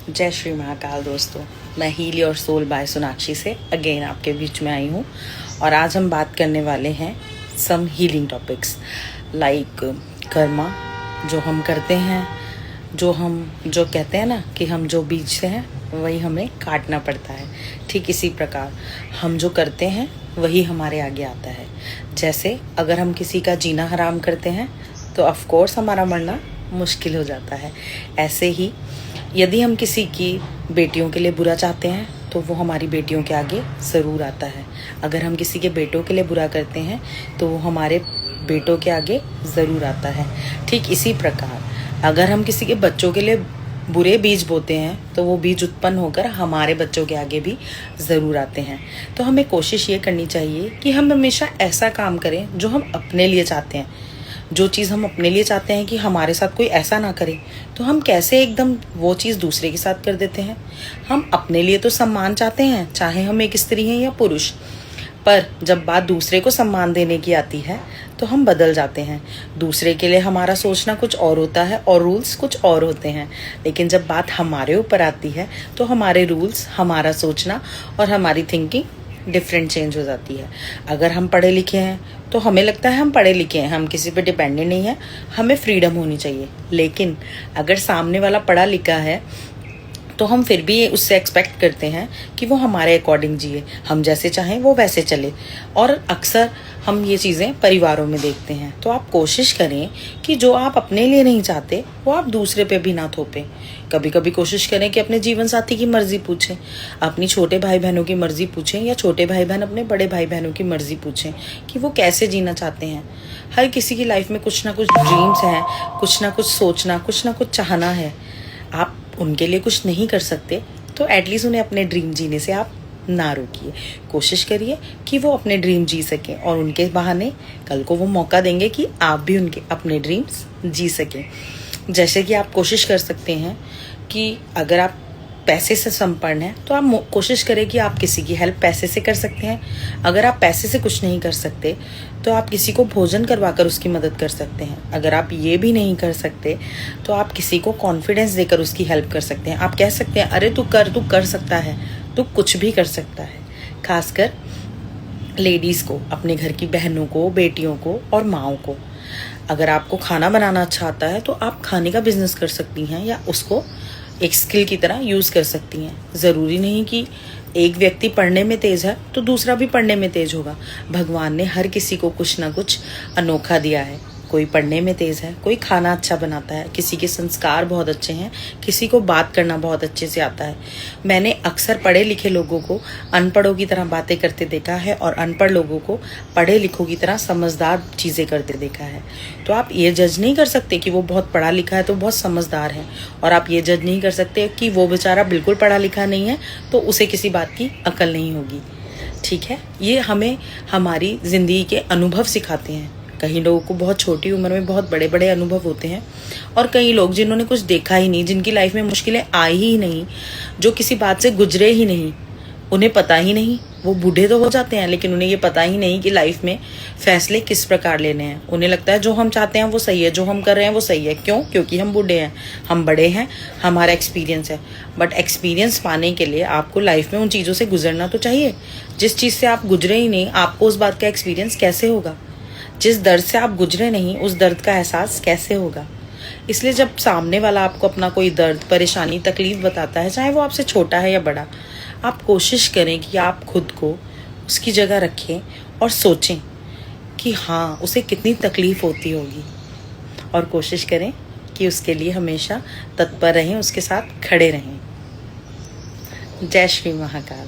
जय श्री महाकाल दोस्तों, मैं heal your soul by Sonakshi से अगेन आपके बीच में आई हूँ। और आज हम बात करने वाले हैं सम हीलिंग टॉपिक्स लाइक कर्मा, जो हम करते हैं, जो कहते हैं ना कि हम जो बीजते हैं वही हमें काटना पड़ता है। ठीक इसी प्रकार हम जो करते हैं वही हमारे आगे आता है। जैसे अगर हम किसी का जीना हराम करते हैं तो ऑफ कोर्स हमारा मरना मुश्किल हो जाता है। ऐसे ही यदि हम किसी की बेटियों के लिए बुरा चाहते हैं तो वो हमारी बेटियों के आगे ज़रूर आता है। अगर हम किसी के बेटों के लिए बुरा करते हैं तो वो हमारे बेटों के आगे ज़रूर आता है। ठीक इसी प्रकार अगर हम किसी के बच्चों के लिए बुरे बीज बोते हैं तो वो बीज उत्पन्न होकर हमारे बच्चों के आगे भी ज़रूर आते हैं। तो हमें कोशिश ये करनी चाहिए कि हम हमेशा ऐसा काम करें जो हम अपने लिए चाहते हैं। जो चीज़ हम अपने लिए चाहते हैं कि हमारे साथ कोई ऐसा ना करे, तो हम कैसे एकदम वो चीज़ दूसरे के साथ कर देते हैं। हम अपने लिए तो सम्मान चाहते हैं, चाहे हम एक स्त्री हैं या पुरुष, पर जब बात दूसरे को सम्मान देने की आती है तो हम बदल जाते हैं। दूसरे के लिए हमारा सोचना कुछ और होता है और रूल्स कुछ और होते हैं, लेकिन जब बात हमारे ऊपर आती है तो हमारे रूल्स, हमारा सोचना और हमारी थिंकिंग डिफरेंट चेंज हो जाती है। अगर हम पढ़े लिखे हैं तो हमें लगता है हम पढ़े लिखे हैं, हम किसी पे डिपेंडेंट नहीं है, हमें फ्रीडम होनी चाहिए। लेकिन अगर सामने वाला पढ़ा लिखा है तो हम फिर भी उससे एक्सपेक्ट करते हैं कि वो हमारे अकॉर्डिंग जिए, हम जैसे चाहें वो वैसे चले। और अक्सर हम ये चीज़ें परिवारों में देखते हैं। तो आप कोशिश करें कि जो आप अपने लिए नहीं चाहते वो आप दूसरे पे भी ना थोपें। कभी कभी कोशिश करें कि अपने जीवन साथी की मर्जी पूछें, अपनी छोटे भाई बहनों की मर्जी पूछें, या छोटे भाई बहन अपने बड़े भाई बहनों की मर्जी पूछें कि वो कैसे जीना चाहते हैं। हर किसी की लाइफ में कुछ ना कुछ ड्रीम्स हैं, कुछ ना कुछ सोचना, कुछ ना कुछ चाहना है। आप उनके लिए कुछ नहीं कर सकते तो एटलीस्ट उन्हें अपने ड्रीम जीने से आप ना रोकिए। कोशिश करिए कि वो अपने ड्रीम जी सकें, और उनके बहाने कल को वो मौका देंगे कि आप भी उनके अपने ड्रीम्स जी सकें। जैसे कि आप कोशिश कर सकते हैं कि अगर आप पैसे से संपन्न हैं तो आप कोशिश करें कि आप किसी की हेल्प पैसे से कर सकते हैं। अगर आप पैसे से कुछ नहीं कर सकते तो आप किसी को भोजन करवाकर उसकी मदद कर सकते हैं। अगर आप ये भी नहीं कर सकते तो आप किसी को कॉन्फिडेंस देकर उसकी हेल्प कर सकते हैं। आप कह सकते हैं, अरे तू कर सकता है, तू कुछ भी कर सकता है। खासकर लेडीज़ को, अपने घर की बहनों को, बेटियों को और माँओं को। अगर आपको खाना बनाना अच्छा आता है तो आप खाने का बिजनेस कर सकती हैं, या उसको एक स्किल की तरह यूज़ कर सकती हैं। ज़रूरी नहीं कि एक व्यक्ति पढ़ने में तेज़ है तो दूसरा भी पढ़ने में तेज़ होगा। भगवान ने हर किसी को कुछ ना कुछ अनोखा दिया है। कोई पढ़ने में तेज़ है, कोई खाना अच्छा बनाता है, किसी के संस्कार बहुत अच्छे हैं, किसी को बात करना बहुत अच्छे से आता है। मैंने अक्सर पढ़े लिखे लोगों को अनपढ़ों की तरह बातें करते देखा है, और अनपढ़ लोगों को पढ़े लिखों की तरह समझदार चीज़ें करते देखा है। तो आप ये जज नहीं कर सकते कि वो बहुत पढ़ा लिखा है तो बहुत समझदार है, और आप ये जज नहीं कर सकते कि वो बेचारा बिल्कुल पढ़ा लिखा नहीं है तो उसे किसी बात की अकल नहीं होगी। ठीक है, ये हमें हमारी ज़िंदगी के अनुभव सिखाते हैं। कई लोगों को बहुत छोटी उम्र में बहुत बड़े बड़े अनुभव होते हैं, और कई लोग जिन्होंने कुछ देखा ही नहीं, जिनकी लाइफ में मुश्किलें आई ही नहीं, जो किसी बात से गुजरे ही नहीं, उन्हें पता ही नहीं, वो बूढ़े तो हो जाते हैं लेकिन उन्हें ये पता ही नहीं कि लाइफ में फैसले किस प्रकार लेने हैं। उन्हें लगता है जो हम चाहते हैं वो सही है, जो हम कर रहे हैं वो सही है। क्यों? क्योंकि हम बूढ़े हैं, हम बड़े हैं, हमारा एक्सपीरियंस है। बट एक्सपीरियंस पाने के लिए आपको लाइफ में उन चीज़ों से गुजरना तो चाहिए। जिस चीज़ से आप गुजरे ही नहीं, आपको उस बात का एक्सपीरियंस कैसे होगा? जिस दर्द से आप गुजरे नहीं, उस दर्द का एहसास कैसे होगा? इसलिए जब सामने वाला आपको अपना कोई दर्द, परेशानी, तकलीफ बताता है, चाहे वो आपसे छोटा है या बड़ा, आप कोशिश करें कि आप खुद को उसकी जगह रखें और सोचें कि हाँ, उसे कितनी तकलीफ होती होगी, और कोशिश करें कि उसके लिए हमेशा तत्पर रहें, उसके साथ खड़े रहें। जय श्री महाकाल।